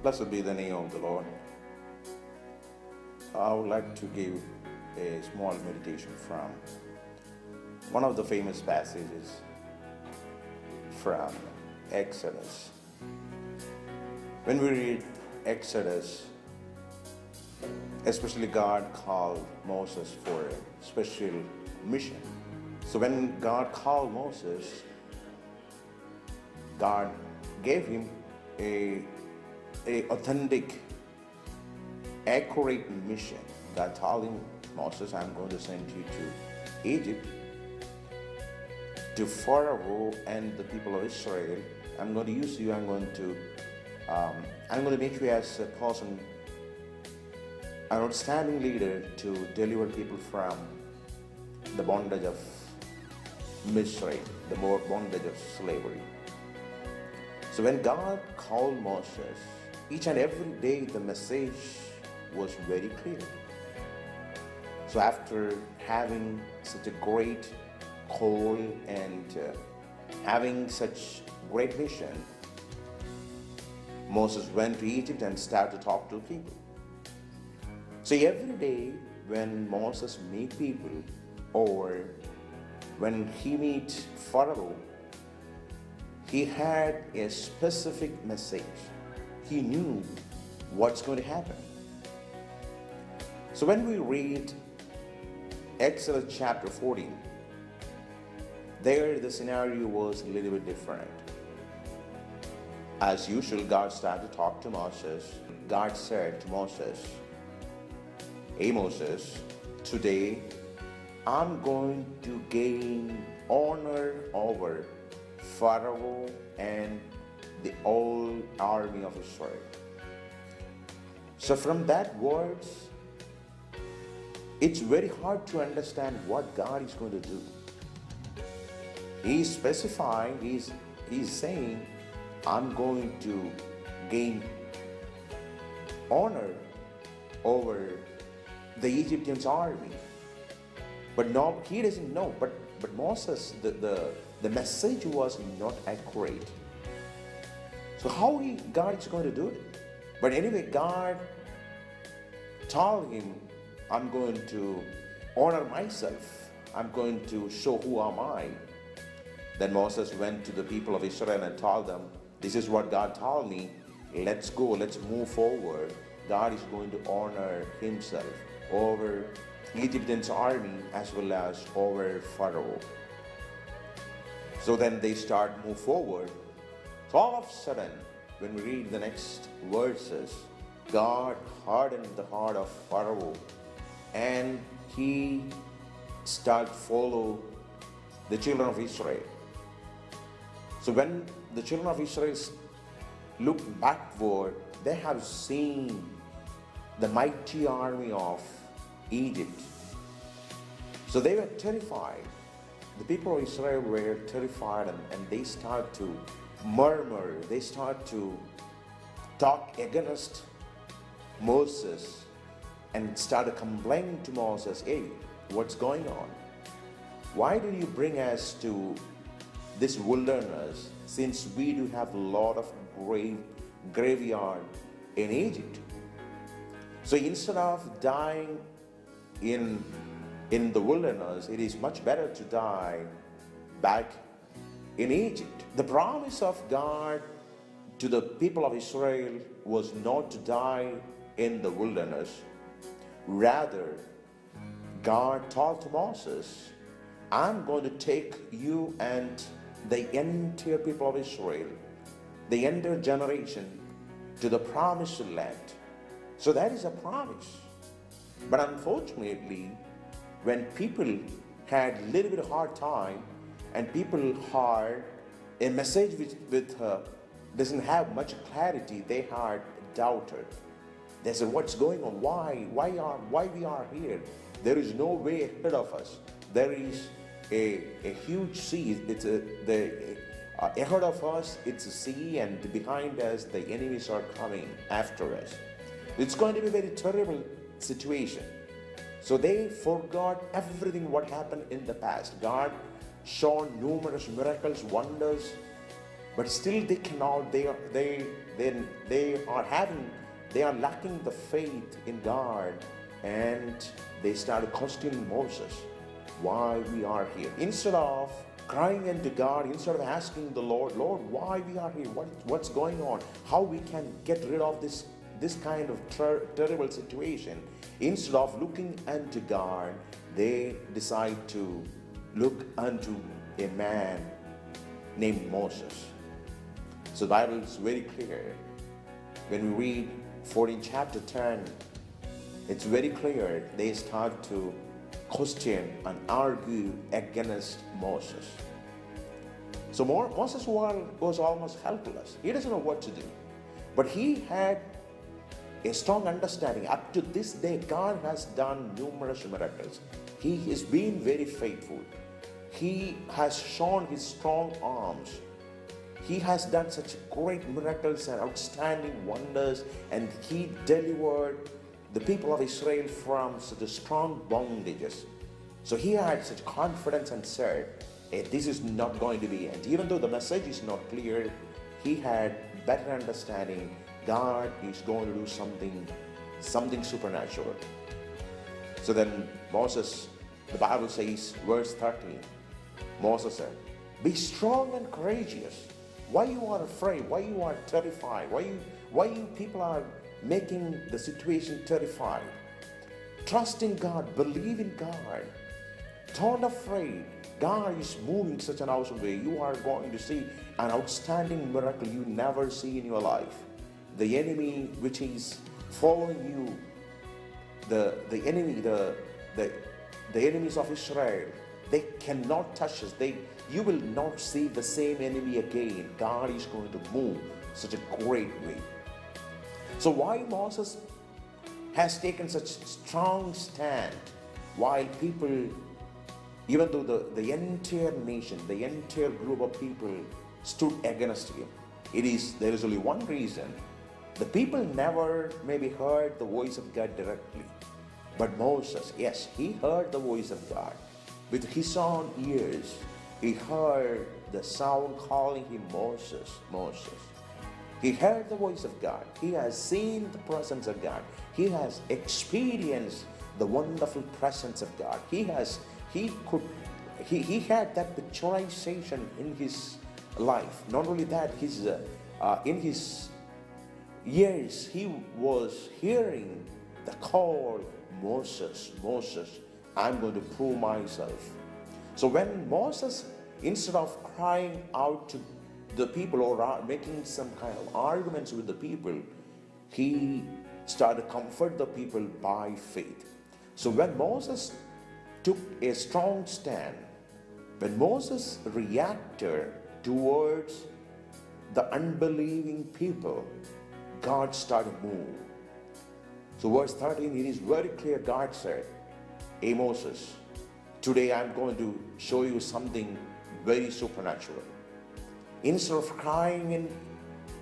Blessed be the name of the Lord. I would like to give a small meditation from one of the famous passages from Exodus. When we read Exodus, especially God called Moses for a special mission. So when God called Moses, God gave him a authentic, accurate mission. God told him, Moses, I'm going to send you to Egypt, to Pharaoh and the people of Israel. I'm going to use you. I'm going to make you as a person, an outstanding leader to deliver people from the bondage of Mitzrayim, the bondage of slavery. So when God called Moses, each and every day the message was very clear. So after having such a great call and having such great mission, Moses went to Egypt and started to talk to people. So every day when Moses meet people or when he meet Pharaoh, he had a specific message. He knew what's going to happen. So when we read Exodus chapter 14, there the scenario was a little bit different. As usual, God started to talk to Moses. God said to Moses, "Hey Moses, today I'm going to gain honor over Pharaoh and the whole army of Israel." So from that words, it's very hard to understand what God is going to do. He's specifying, he's saying, I'm going to gain honor over the Egyptians' army. But no, he doesn't know. But Moses, the message was not accurate. So how God is going to do it? But anyway, God told him, I'm going to honor myself. I'm going to show who am I. Then Moses went to the people of Israel and told them, this is what God told me. Let's go, let's move forward. God is going to honor himself over Egyptians' army as well as over Pharaoh. So then they move forward. So all of a sudden, when we read the next verses, God hardened the heart of Pharaoh and he started follow the children of Israel. So when the children of Israel look backward, they have seen the mighty army of Egypt. So they were terrified. The people of Israel were terrified and they start to murmur. They start to talk against Moses and started complaining to Moses, hey, what's going on? Why did you bring us to this wilderness since we do have a lot of graveyard in Egypt? So instead of dying in the wilderness, it is much better to die back in Egypt. The promise of God to the people of Israel was not to die in the wilderness. Rather, God told to Moses, I'm going to take you and the entire people of Israel, the entire generation, to the promised land. So that is a promise. But unfortunately, when people had a little bit of hard time and people heard a message which doesn't have much clarity, they had doubted. They said, what's going on? Why we are here? There is no way ahead of us. There is a huge sea. Ahead of us, it's a sea, and behind us, the enemies are coming after us. It's going to be a very terrible situation. So they forgot everything what happened in the past. God shown numerous miracles, wonders, but still they cannot. They are lacking the faith in God, and they started questioning Moses, why we are here. Instead of crying unto God, instead of asking the Lord, why we are here, what's going on, how we can get rid of this kind of terrible situation, instead of looking unto God, they decide to look unto a man named Moses. So the Bible is very clear. When we read 14 chapter 10, it's very clear they start to question and argue against Moses. So Moses was almost helpless. He doesn't know what to do. But he had a strong understanding. Up to this day, God has done numerous miracles. He has been very faithful. He has shown his strong arms. He has done such great miracles and outstanding wonders, and he delivered the people of Israel from such strong bondages. So he had such confidence and said, hey, this is not going to be. And even though the message is not clear, he had better understanding. God is going to do something supernatural. So then Moses, the Bible says, verse 13, Moses said, be strong and courageous. Why you are afraid? Why you are terrified? Why you people are making the situation terrified? Trust in God. Believe in God. Don't afraid. God is moving such an awesome way. You are going to see an outstanding miracle you never see in your life. The enemy which is following you, the enemies of Israel, they cannot touch us. You will not see the same enemy again. God is going to move such a great way. So why Moses has taken such strong stand while people, even though the entire nation, the entire group of people stood against him? There is only one reason. The people never maybe heard the voice of God directly. But Moses, yes, he heard the voice of God. With his own ears, he heard the sound calling him Moses, Moses. He heard the voice of God. He has seen the presence of God. He has experienced the wonderful presence of God. He had that picturization in his life. Not only that, in his ears, he was hearing the call, Moses, Moses, I'm going to prove myself. So when Moses, instead of crying out to the people or making some kind of arguments with the people, he started to comfort the people by faith. So when Moses took a strong stand, when Moses reacted towards the unbelieving people, God started to move. So verse 13, it is very clear. God said, hey Moses, today I'm going to show you something very supernatural. Instead of crying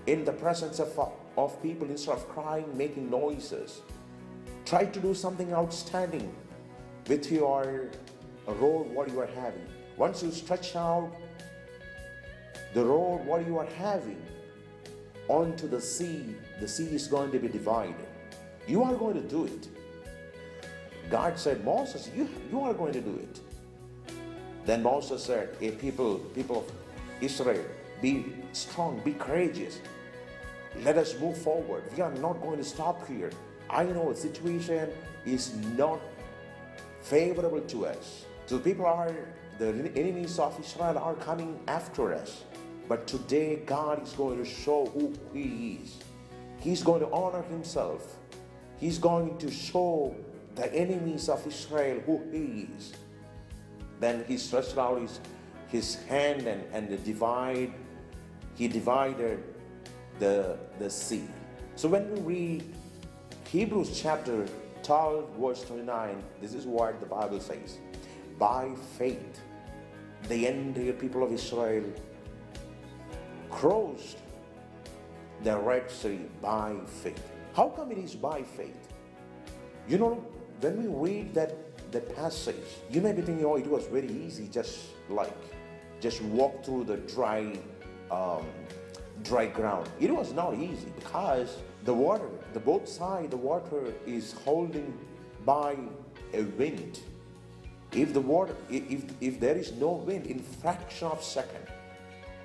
in the presence of people, instead of crying, making noises, try to do something outstanding with your rod what you are having. Once you stretch out the rod what you are having onto the sea is going to be divided. You are going to do it. God said, Moses, you are going to do it. Then Moses said, hey, people of Israel, be strong, be courageous. Let us move forward. We are not going to stop here. I know the situation is not favorable to us. So the enemies of Israel are coming after us. But today God is going to show who He is. He's going to honor Himself. He's going to show the enemies of Israel who He is. Then He stretched out his hand and He divided the sea. So when we read Hebrews chapter 12 verse 29, this is what the Bible says. By faith, the entire people of Israel crossed the Red Sea by faith. How come it is by faith? You know, when we read that passage, you may be thinking, oh, it was very easy, just walk through the dry ground. It was not easy because the water, the both side, the water is holding by a wind. If there is no wind, in fraction of second,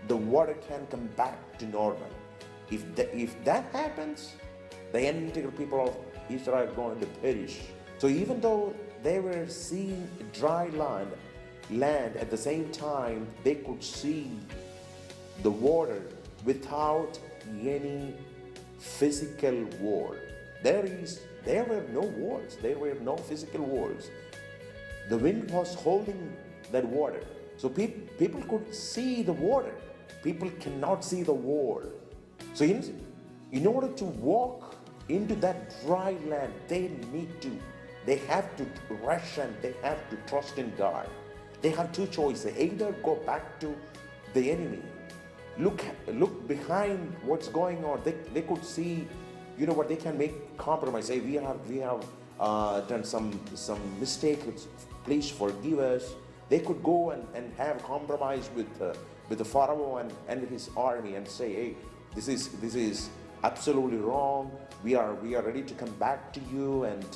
the water can come back to normal. If that happens, the entire people of Israel are going to perish. So even though they were seeing dry land at the same time, they could see the water without any physical wall. There were no walls. There were no physical walls. The wind was holding that water. So people could see the water. People cannot see the wall. So in order to walk into that dry land, they have to rush and they have to trust in God. They have two choices. Either go back to the enemy, look behind what's going on. They could see, you know what, they can make compromise. Say, we have done some mistake. Please forgive us. They could go and have compromise with the Pharaoh and his army and say, hey, this is absolutely wrong. We are ready to come back to you, and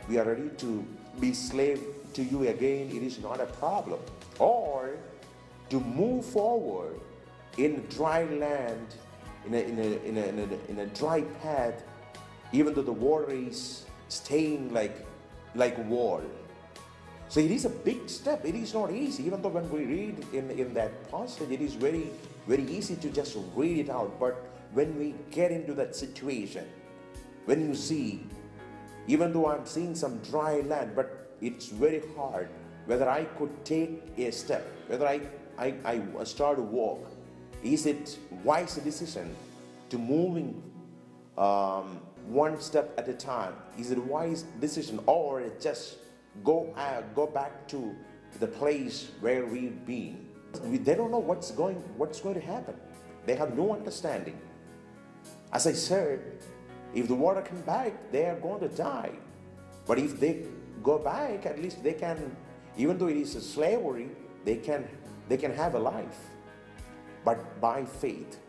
we are ready to be slave to you again. It is not a problem. Or to move forward in dry land, in a dry path, even though the water is staying like wall. So it is a big step. It is not easy. Even though when we read in that passage, it is very, very easy to just read it out. But when we get into that situation, when you see, even though I'm seeing some dry land, but it's very hard, whether I could take a step, whether I start to walk, is it wise decision to moving one step at a time? Is it a wise decision, or just go back to the place where we've been? They don't know what's going to happen. They have no understanding. As I said, if the water come back, they are going to die. But if they go back, at least they can, even though it is a slavery, they can have a life. But by faith,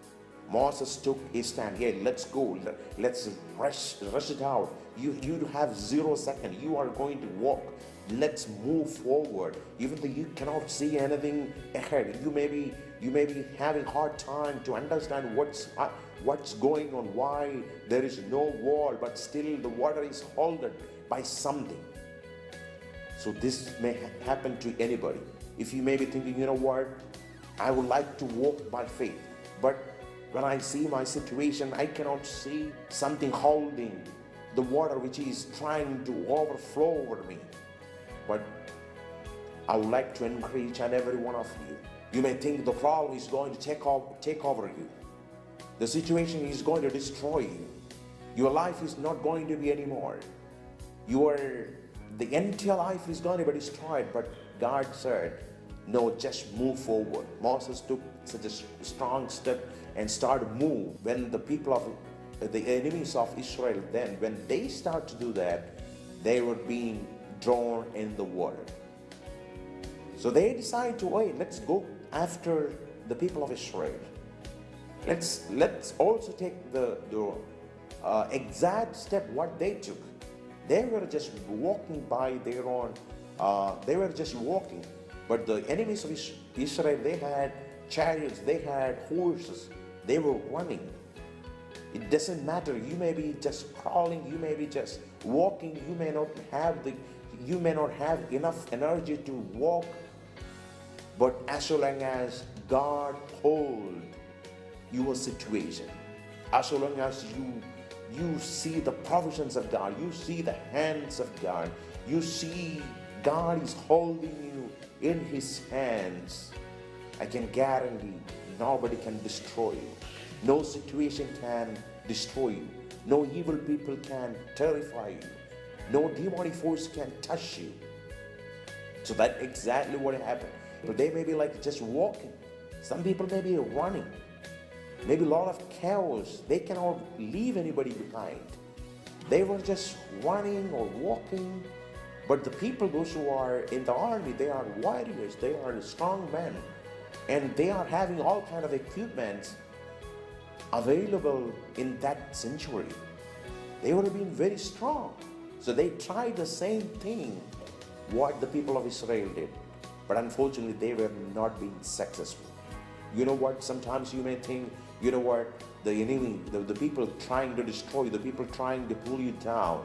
Moses took a stand. Yeah, let's go. Let's rush it out. You have 0 second. You are going to walk. Let's move forward. Even though you cannot see anything ahead, you may be having hard time to understand what's going on. Why there is no wall, but still the water is held by something. So this may happen to anybody. If you may be thinking, you know what, I would like to walk by faith, but when I see my situation, I cannot see something holding the water which is trying to overflow over me. But I would like to encourage each and every one of you. You may think the problem is going to take over you. The situation is going to destroy you. Your life is not going to be anymore. The entire life is going to be destroyed. But God said, no, just move forward. Moses took such a strong step and started to move. When the people of the enemies of Israel, then when they start to do that, they were being drawn in the water. So they decided to, wait, let's go after the people of Israel. Let's also take the exact step what they took. They were just walking by their own. They were just walking. But the enemies of Israel, they had chariots, they had horses, they were running. It doesn't matter. You may be just crawling, you may be just walking, you may not have enough energy to walk. But as long as God hold your situation, as long as you see the provisions of God, you see the hands of God, you see God is holding you in His hands, I can guarantee nobody can destroy you. No situation can destroy you. No evil people can terrify you. No demonic force can touch you. So that's exactly what happened. But they may be like just walking. Some people may be running. Maybe a lot of chaos. They cannot leave anybody behind. They were just running or walking. But the people, those who are in the army, they are warriors. They are strong men. And they are having all kind of equipment available in that century. They would have been very strong. So they tried the same thing what the people of Israel did. But unfortunately, they were not being successful. You know what? Sometimes you may think, you know what? The enemy, the people trying to destroy you, the people trying to pull you down,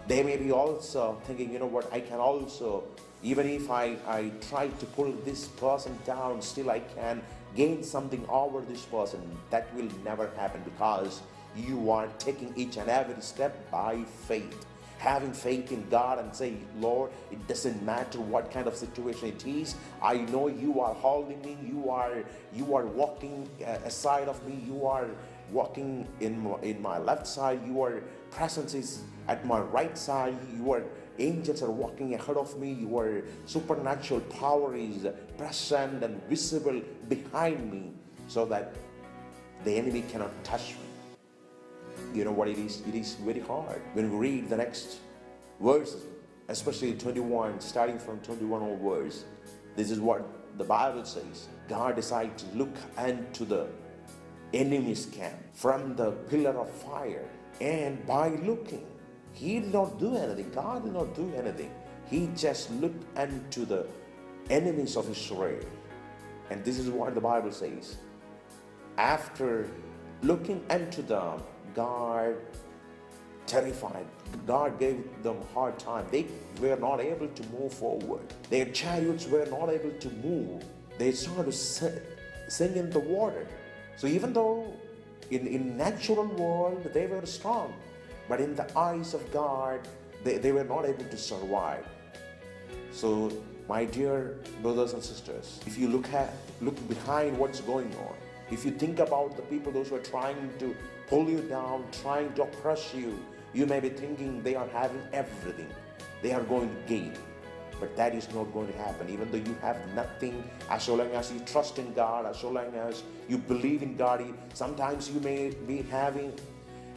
they may be also thinking, you know what? I can also, even if I try to pull this person down, still I can gain something over this person. That will never happen because you are taking each and every step by faith. Having faith in God and say, Lord, it doesn't matter what kind of situation it is. I know you are holding me. You are walking aside of me. You are walking in my left side. Your presence is at my right side. Your angels are walking ahead of me. Your supernatural power is present and visible behind me, so that the enemy cannot touch me. You know what it is? It is very hard. When we read the next verses, especially 21, starting from 21 onwards, this is what the Bible says. God decided to look into the enemy's camp from the pillar of fire. And by looking, he did not do anything. God did not do anything. He just looked into the enemies of Israel. And this is what the Bible says. After looking into them, God terrified. God gave them a hard time. They were not able to move forward. Their chariots were not able to move. They started to sink in the water. So even though in natural world they were strong, but in the eyes of God, they were not able to survive. So my dear brothers and sisters, if you look behind what's going on, if you think about the people, those who are trying to pull you down, trying to oppress you, you may be thinking they are having everything. They are going to gain. But that is not going to happen. Even though you have nothing, as long as you trust in God, as long as you believe in God, sometimes you may be having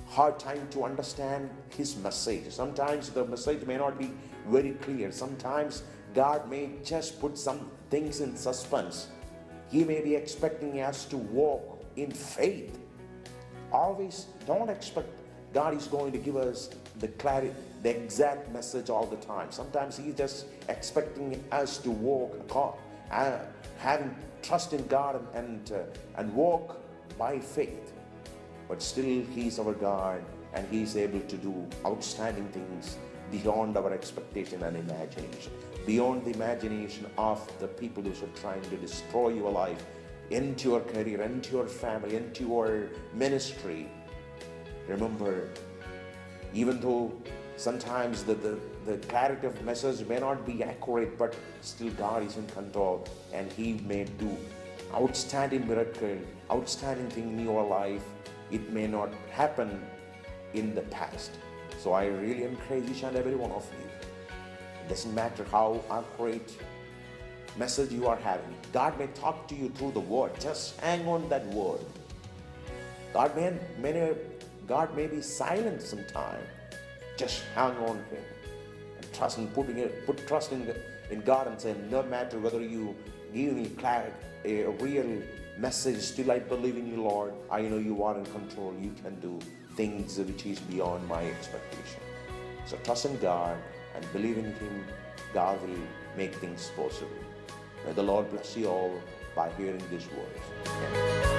hard time to understand His message. Sometimes the message may not be very clear. Sometimes God may just put some things in suspense. He may be expecting us to walk in faith. Always don't expect God is going to give us the clarity, the exact message all the time. Sometimes He's just expecting us to walk, having trust in God and walk by faith. But still He's our God, and He's able to do outstanding things beyond our expectation and imagination, beyond the imagination of the people who are trying to destroy your life, into your career, into your family, into your ministry. Remember, even though sometimes the clarity of message may not be accurate, but still God is in control, and He may do outstanding miracle, outstanding thing in your life. It may not happen in the past. So I really encourage each and every one of you. It doesn't matter how accurate message you are having. God may talk to you through the word. Just hang on that word. God may be silent sometime. Just hang on Him and trust in put trust in God, and say, no matter whether you give me a real message, still I believe in you, Lord. I know you are in control. You can do things which is beyond my expectation. So trust in God and believe in Him. God will make things possible. May the Lord bless you all by hearing these words. Amen.